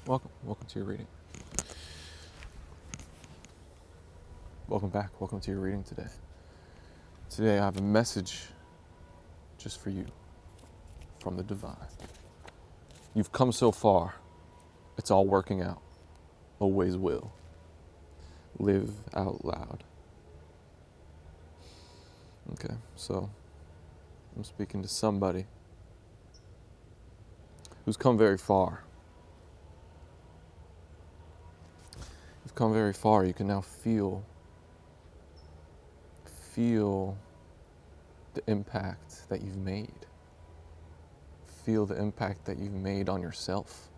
Welcome to your reading. Welcome back. Welcome to your reading today. Today I have a message just for you from the divine. You've come so far. It's all working out. Always will. Live out loud. Okay, so I'm speaking to somebody who's come very far. You've come very far. You can now feel the impact that you've made. Feel the impact that you've made on yourself.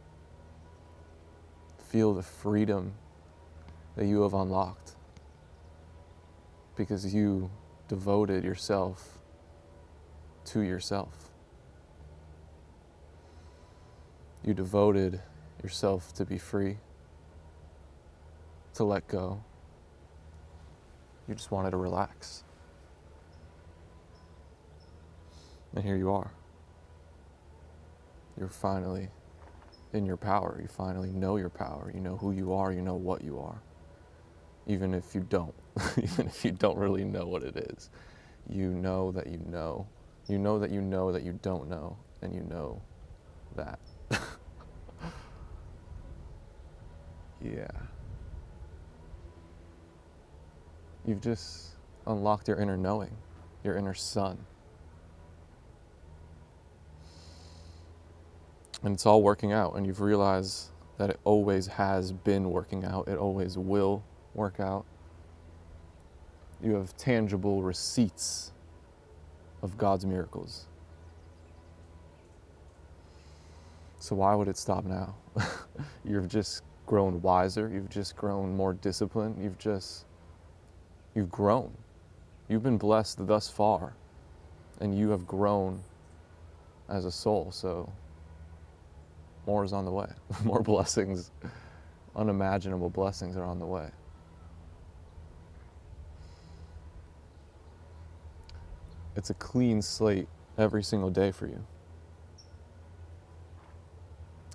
Feel the freedom that you have unlocked because you devoted yourself to yourself. You devoted yourself to be free, to let go. You just wanted to relax. And here you are. You're finally in your power. You finally know your power. You know who you are. You know what you are. Even if you don't. Even if you don't really know what it is. You know that you know. You know that you know that you don't know. And you know that. Yeah. You've just unlocked your inner knowing. Your inner sun. And it's all working out, and you've realized that it always has been working out. It always will work out. You have tangible receipts of God's miracles. So why would it stop now? You've just grown wiser. You've just grown more disciplined. You've grown. You've been blessed thus far, and you have grown as a soul. So more is on the way. More blessings, unimaginable blessings are on the way. It's a clean slate every single day for you.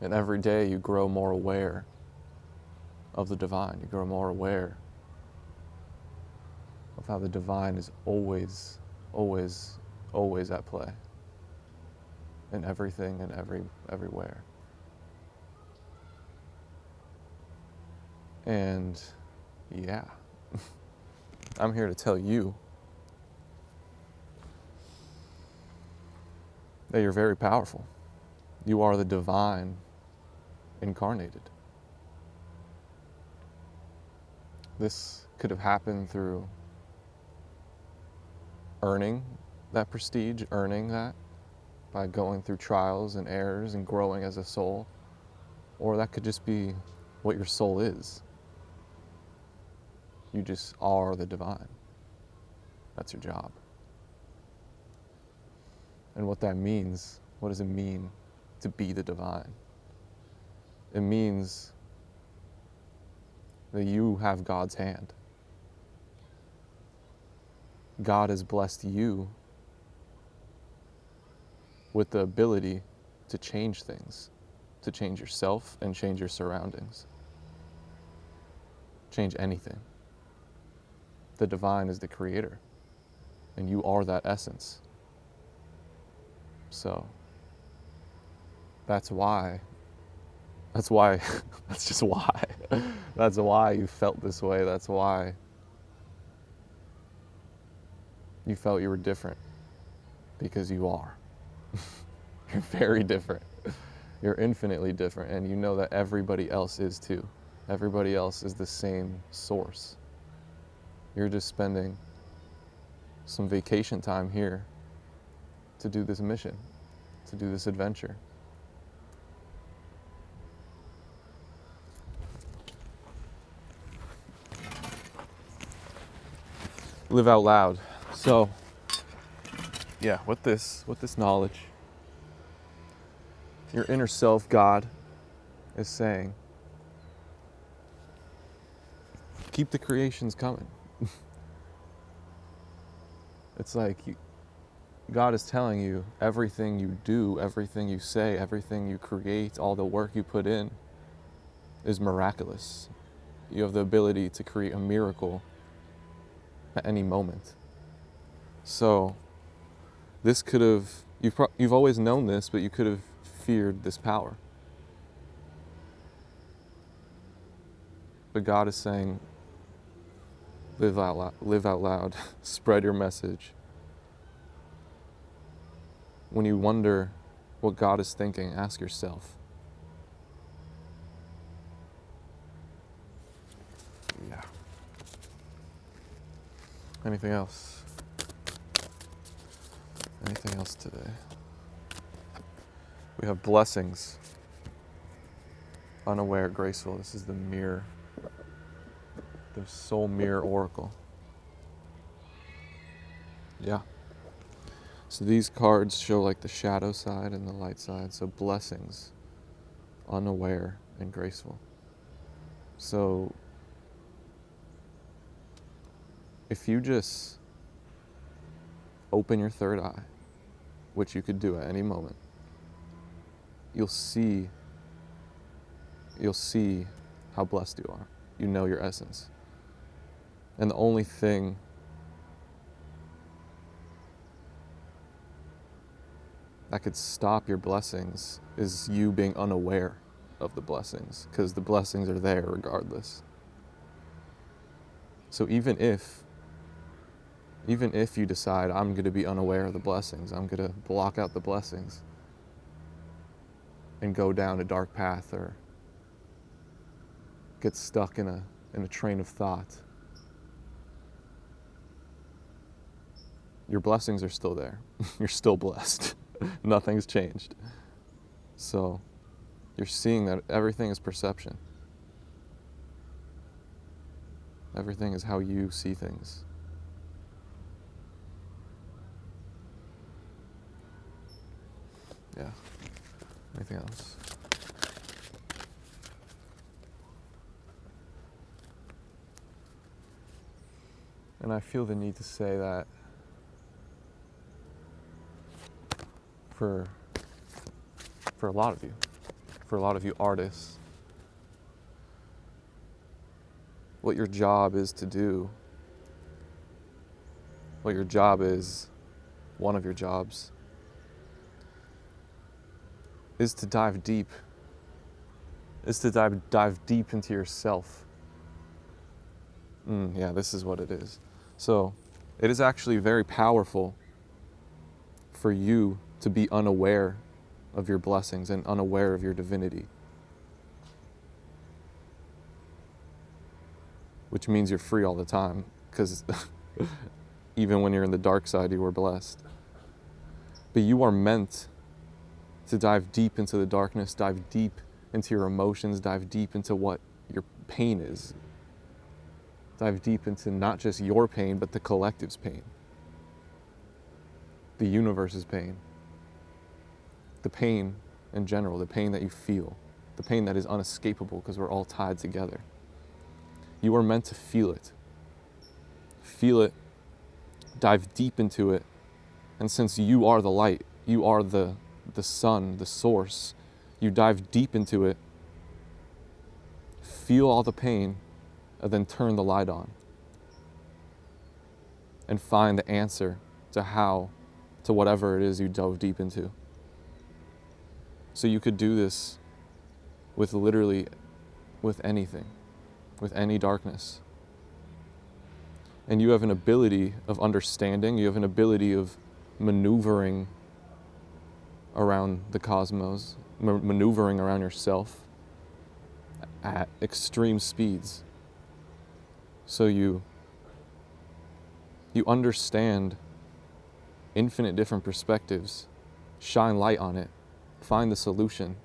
And every day you grow more aware of the divine. You grow more aware of how the divine is always, always, always at play in everything and everywhere. And yeah, I'm here to tell you that you're very powerful. You are the divine incarnated. This could have happened through earning that prestige, earning that by going through trials and errors and growing as a soul, or that could just be what your soul is. You just are the divine. That's your job. And what that means, what does it mean to be the divine? It means that you have God's hand. God has blessed you with the ability to change things, to change yourself and change your surroundings. Change anything. The divine is the creator, and you are that essence. So, that's just why, that's why you felt this way. That's why you felt you were different, because you are. You're very different. You're infinitely different, and you know that everybody else is too. Everybody else is the same source. You're just spending some vacation time here to do this mission, to do this adventure. Live out loud. So, yeah, with this knowledge, your inner self, God, is saying, keep the creations coming. It's like God is telling you everything you do, everything you say, everything you create, all the work you put in, is miraculous. You have the ability to create a miracle at any moment. So this could have, you've always known this, but you could have feared this power. But God is saying, live out loud, spread your message. When you wonder what God is thinking, ask yourself. Yeah. Anything else? Anything else today? We have blessings. Unaware, graceful. This is the mirror. The soul mirror oracle. Yeah. So these cards show like the shadow side and the light side. So blessings, unaware and graceful. So if you just open your third eye, which you could do at any moment, you'll see how blessed you are. You know your essence. And the only thing that could stop your blessings is you being unaware of the blessings, because the blessings are there regardless. So even if you decide, I'm going to be unaware of the blessings, I'm going to block out the blessings and go down a dark path or get stuck in a train of thought, your blessings are still there. You're still blessed. Nothing's changed. So you're seeing that everything is perception. Everything is how you see things. Yeah. Anything else? And I feel the need to say that for a lot of you artists, what your job is to do, one of your jobs, is to dive deep into yourself. Yeah, this is what it is. So it is actually very powerful for you to be unaware of your blessings and unaware of your divinity, which means you're free all the time, because even when you're in the dark side, you are blessed. But you are meant to dive deep into the darkness, dive deep into your emotions, dive deep into what your pain is. Dive deep into not just your pain, but the collective's pain. The universe's pain. The pain in general, the pain that you feel. The pain that is unescapable because we're all tied together. You are meant to feel it. Feel it, dive deep into it, and since you are the light, you are the sun, the source, you dive deep into it, feel all the pain, and then turn the light on and find the answer to whatever it is you dove deep into. So you could do this with anything, with any darkness. And you have an ability of understanding, you have an ability of maneuvering around the cosmos, maneuvering around yourself at extreme speeds. So you understand infinite different perspectives, shine light on it, find the solution,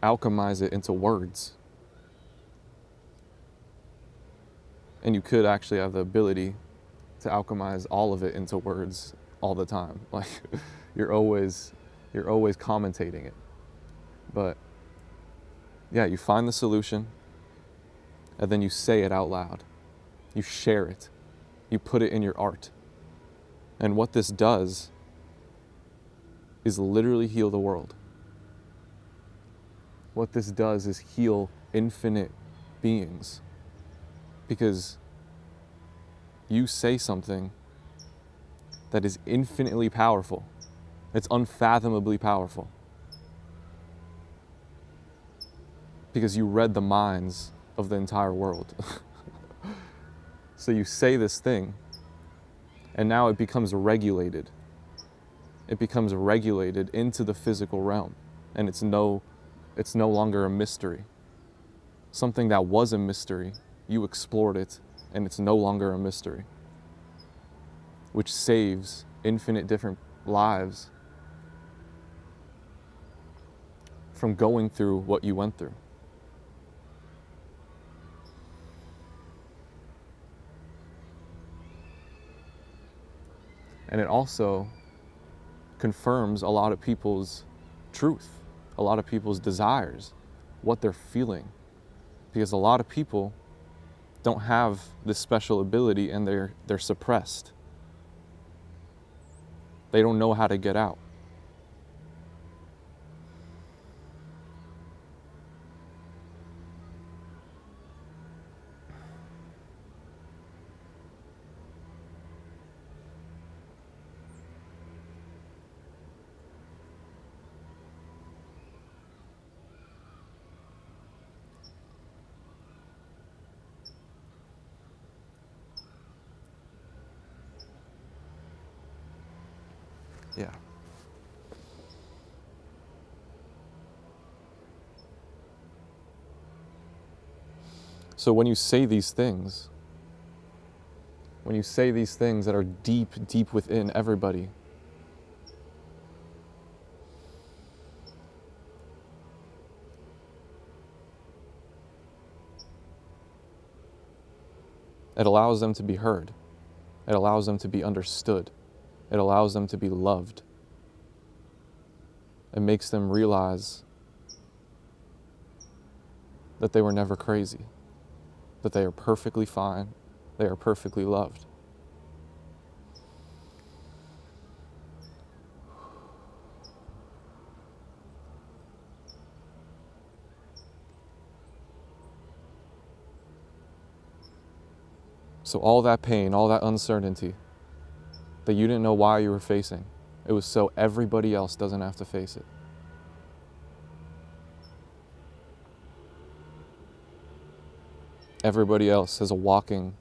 alchemize it into words. And you could actually have the ability to alchemize all of it into words all the time. Like you're always commentating it. But yeah, you find the solution and then you say it out loud. You share it. You put it in your art. And what this does is literally heal the world. What this does is heal infinite beings. Because you say something that is infinitely powerful. It's unfathomably powerful. Because you read the minds of the entire world. So you say this thing, and now it becomes regulated. It becomes regulated into the physical realm, and it's no longer a mystery. Something that was a mystery, you explored it, and it's no longer a mystery, which saves infinite different lives from going through what you went through. And it also confirms a lot of people's truth, a lot of people's desires, what they're feeling. Because a lot of people don't have this special ability, and they're suppressed. They don't know how to get out. Yeah. So when you say these things that are deep, deep within everybody, it allows them to be heard. It allows them to be understood. It allows them to be loved. It makes them realize that they were never crazy, that they are perfectly fine, they are perfectly loved. So all that pain, all that uncertainty that you didn't know why you were facing, it was so everybody else doesn't have to face it. Everybody else is a walking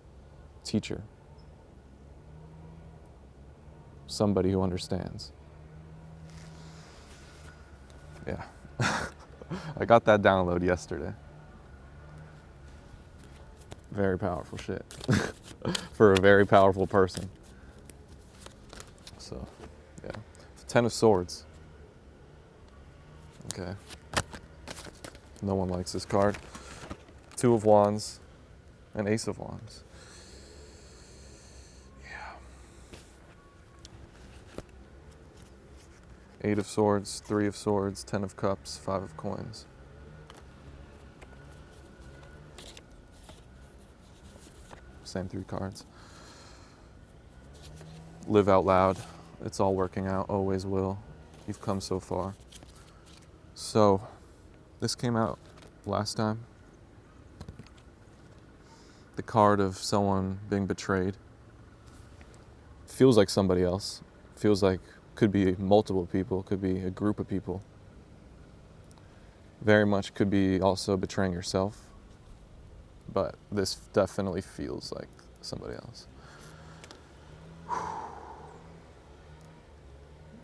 teacher. Somebody who understands. Yeah. I got that download yesterday. Very powerful shit. For a very powerful person. So, yeah. 10 of Swords. Okay. No one likes this card. 2 of Wands and Ace of Wands. Yeah. 8 of Swords, 3 of Swords, 10 of Cups, 5 of Coins. Same 3 cards. Live out loud. It's all working out, always will. You've come so far. So, this came out last time. The card of someone being betrayed. Feels like somebody else. Feels like could be multiple people, could be a group of people. Very much could be also betraying yourself. But this definitely feels like somebody else.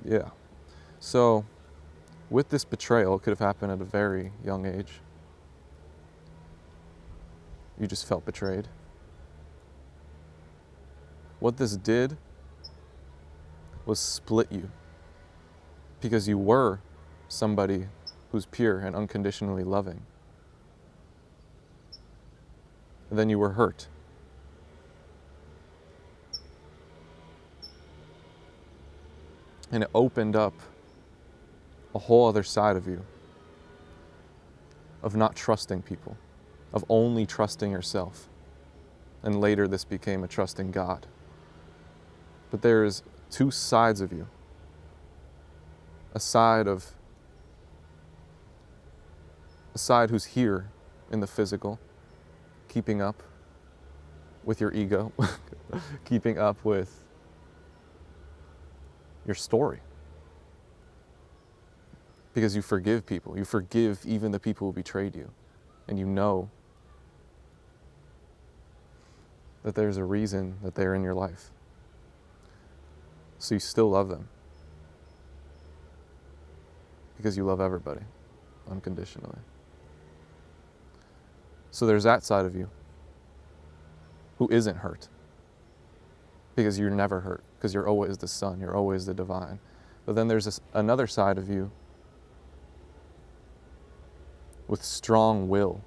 Yeah. So, with this betrayal, it could have happened at a very young age. You just felt betrayed. What this did was split you. Because you were somebody who's pure and unconditionally loving. And then you were hurt. And it opened up a whole other side of you. Of not trusting people. Of only trusting yourself. And later this became a trusting God. But there's 2 sides of you. A side of a side who's here in the physical, keeping up with your ego, keeping up with your story. Because you forgive people. You forgive even the people who betrayed you. And you know that there's a reason that they're in your life. So you still love them. Because you love everybody unconditionally. So there's that side of you who isn't hurt. Because you're never hurt. Because you're always the Son. You're always the divine. But then there's another side of you with strong will,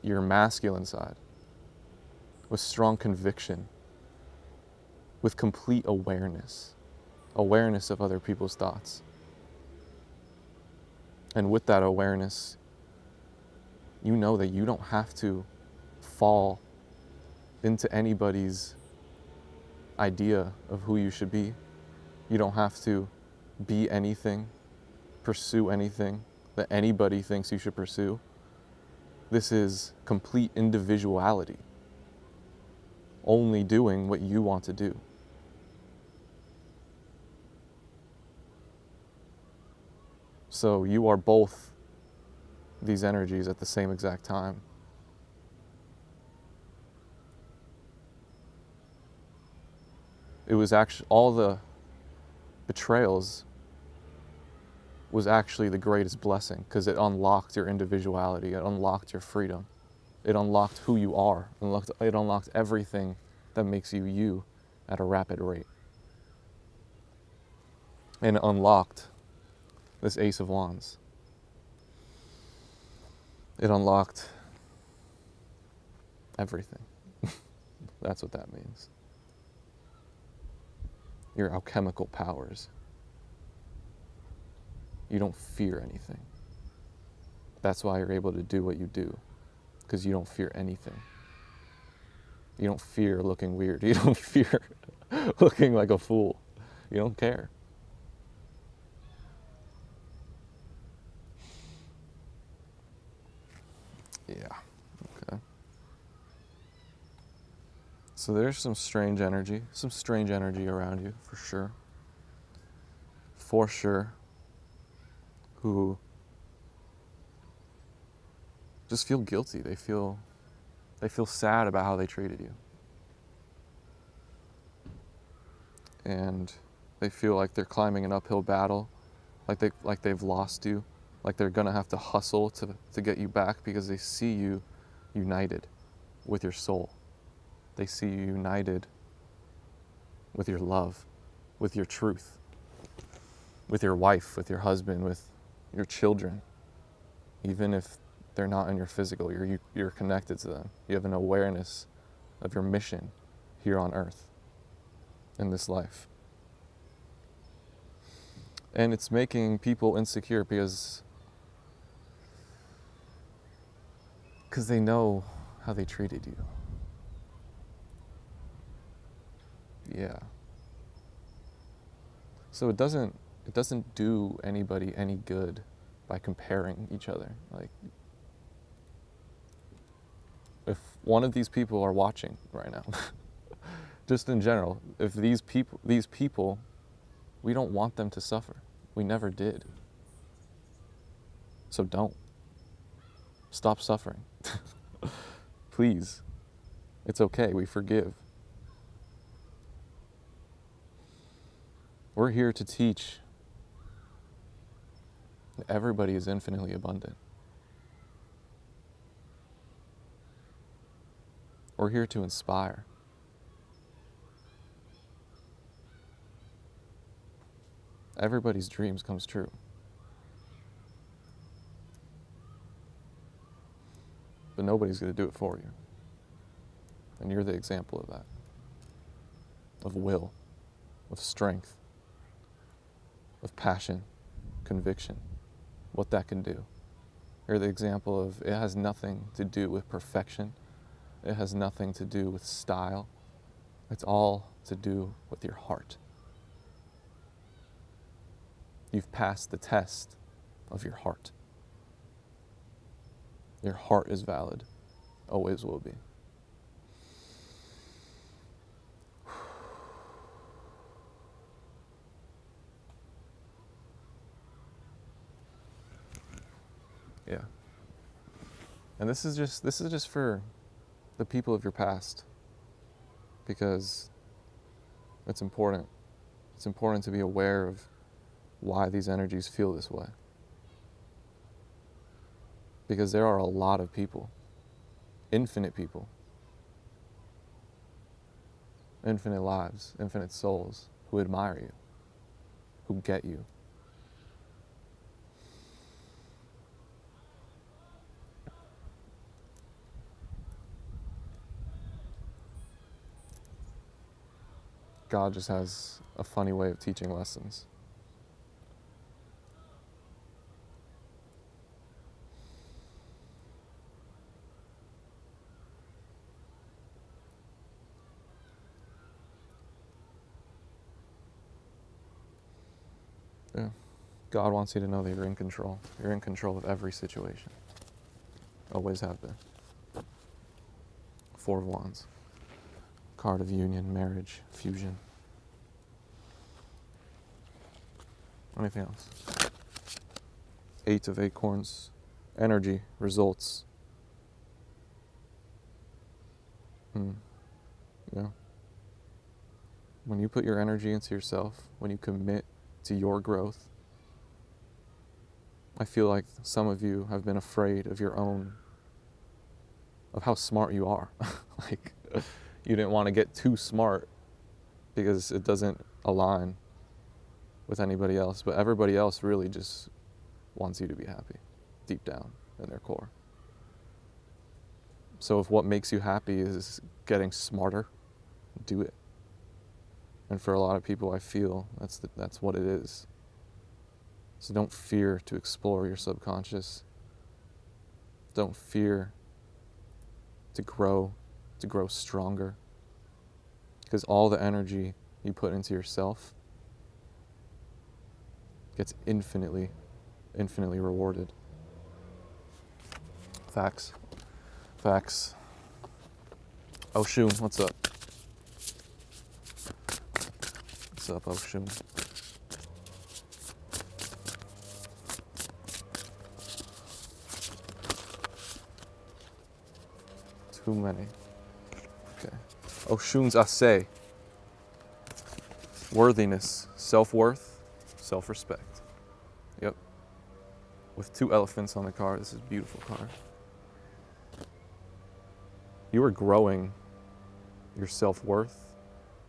your masculine side, with strong conviction, with complete awareness of other people's thoughts. And with that awareness, you know that you don't have to fall into anybody's idea of who you should be. You don't have to be anything, pursue anything that anybody thinks you should pursue. This is complete individuality. Only doing what you want to do. So you are both these energies at the same exact time. It was actually, all the betrayals was actually the greatest blessing because it unlocked your individuality, it unlocked your freedom, it unlocked who you are, it unlocked everything that makes you you at a rapid rate. And it unlocked this Ace of Wands. It unlocked everything. That's what that means. Your alchemical powers. You don't fear anything. That's why you're able to do what you do, because you don't fear anything. You don't fear looking weird. You don't fear looking like a fool. You don't care. Yeah, okay. So there's some strange energy around you, for sure. For sure. Who just feel guilty. They feel sad about how they treated you. And they feel like they're climbing an uphill battle, like they've lost you, like they're gonna have to hustle to get you back because they see you united with your soul. They see you united with your love, with your truth, with your wife, with your husband, with your children. Even if they're not in your physical, you're connected to them. You have an awareness of your mission here on earth, in this life. And it's making people insecure because they know how they treated you. Yeah. So it doesn't do anybody any good by comparing each other. Like, if one of these people are watching right now, just in general, if these people, we don't want them to suffer. We never did. So don't. Stop suffering. Please. It's okay, we forgive. We're here to teach that everybody is infinitely abundant. We're here to inspire. Everybody's dreams comes true. But nobody's going to do it for you. And you're the example of that. Of will, of strength, of passion, conviction, what that can do. You're the example of it has nothing to do with perfection. It has nothing to do with style. It's all to do with your heart. You've passed the test of your heart. Your heart is valid. Always will be. Yeah. And this is just for the people of your past, because it's important. It's important to be aware of why these energies feel this way. Because there are a lot of people, infinite people, infinite lives, infinite souls who admire you, who get you. God just has a funny way of teaching lessons. Yeah. God wants you to know that you're in control. You're in control of every situation. Always have been. Four of Wands. Card of union, marriage, fusion. Anything else? Eight of acorns. Energy, results. Yeah. When you put your energy into yourself, when you commit to your growth, I feel like some of you have been afraid of your own, of how smart you are. Like, you didn't want to get too smart because it doesn't align with anybody else, but everybody else really just wants you to be happy, deep down in their core. So if what makes you happy is getting smarter, do it. And for a lot of people, I feel that's what it is. So don't fear to explore your subconscious. Don't fear to grow stronger. Because all the energy you put into yourself gets infinitely rewarded. Facts. Oshun, what's up? What's up, Oshun? Too many. Okay. Oshun's Ase. Worthiness, self-worth, self-respect. Yep. With two elephants on the card. This is a beautiful card. You are growing your self-worth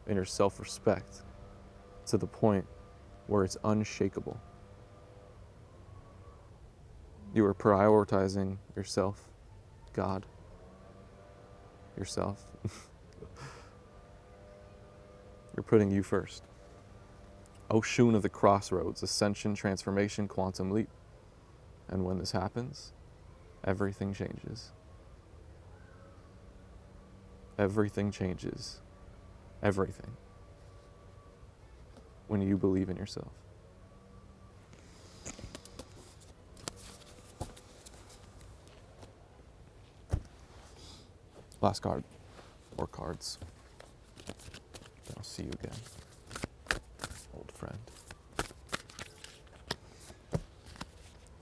and your self-respect to the point where it's unshakable. You are prioritizing yourself, God, yourself. You're putting you first. Oshun of the crossroads, ascension, transformation, quantum leap. And when this happens, everything changes. Everything changes. Everything. When you believe in yourself. Last card. Or cards. I'll see you again, old friend.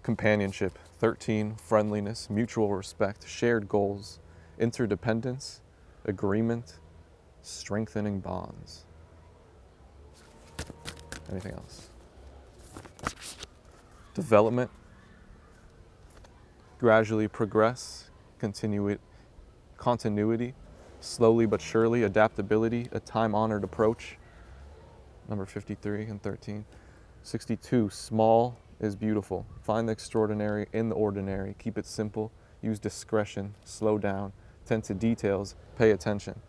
Companionship, 13, friendliness, mutual respect, shared goals, interdependence, agreement, strengthening bonds. Anything else? Development, gradually progress, continuity, slowly but surely, adaptability, a time-honored approach. Number 53 and 13. 62, small is beautiful. Find the extraordinary in the ordinary. Keep it simple. Use discretion. Slow down. Tend to details. Pay attention.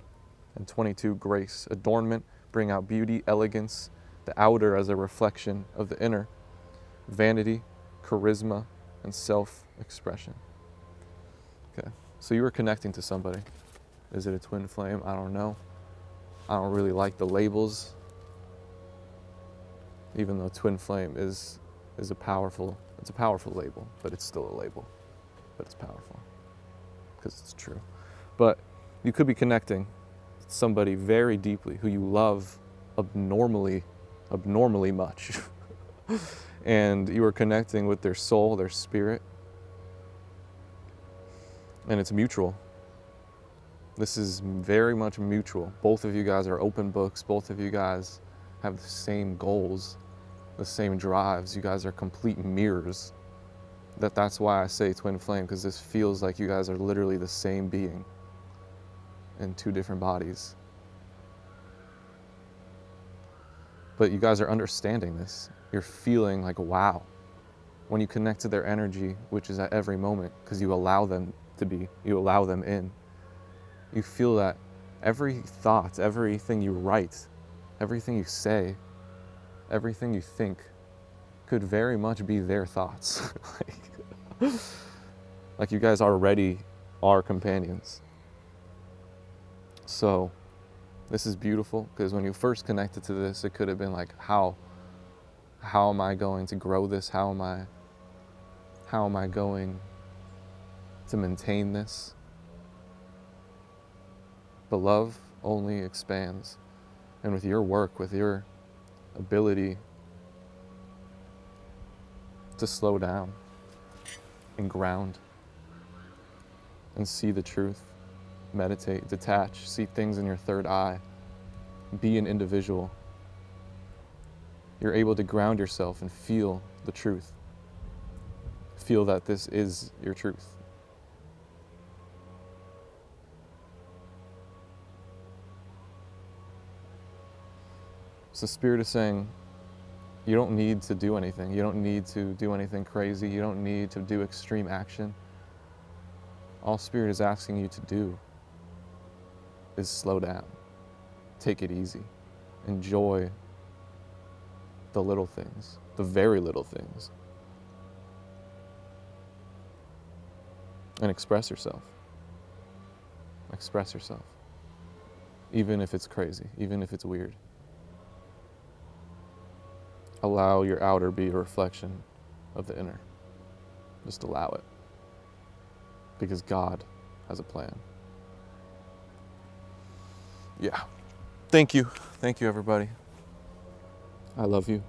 And 22, grace. Adornment. Bring out beauty, elegance. The outer as a reflection of the inner. Vanity, charisma, and self-expression. Okay, so you were connecting to somebody. Is it a twin flame? I don't know. I don't really like the labels. Even though twin flame is a powerful label, but it's still a label, but it's powerful. because it's true. But you could be connecting with somebody very deeply who you love abnormally much. And you are connecting with their soul, their spirit, and it's mutual. This is very much mutual. Both of you guys are open books. Both of you guys have the same goals, the same drives. You guys are complete mirrors. That's why I say twin flame, because this feels like you guys are literally the same being in two different bodies. But you guys are understanding this. You're feeling like, wow. When you connect to their energy, which is at every moment, because you allow them to be, you allow them in, you feel that every thought, everything you write, everything you say, everything you think could very much be their thoughts. Like you guys already are companions. So this is beautiful, because when you first connected to this, it could have been like, how am I going to grow this? How am I going to maintain this? But love only expands. And with your work, with your ability to slow down and ground and see the truth, meditate, detach, see things in your third eye, be an individual, you're able to ground yourself and feel the truth. Feel that this is your truth. So Spirit is saying, you don't need to do anything. You don't need to do anything crazy. You don't need to do extreme action. All Spirit is asking you to do is slow down. Take it easy. Enjoy the little things, the very little things. And express yourself. Express yourself. Even if it's crazy, even if it's weird. Allow your outer be a reflection of the inner. Just allow it. Because God has a plan. Yeah. Thank you. Thank you, everybody. I love you.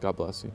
God bless you.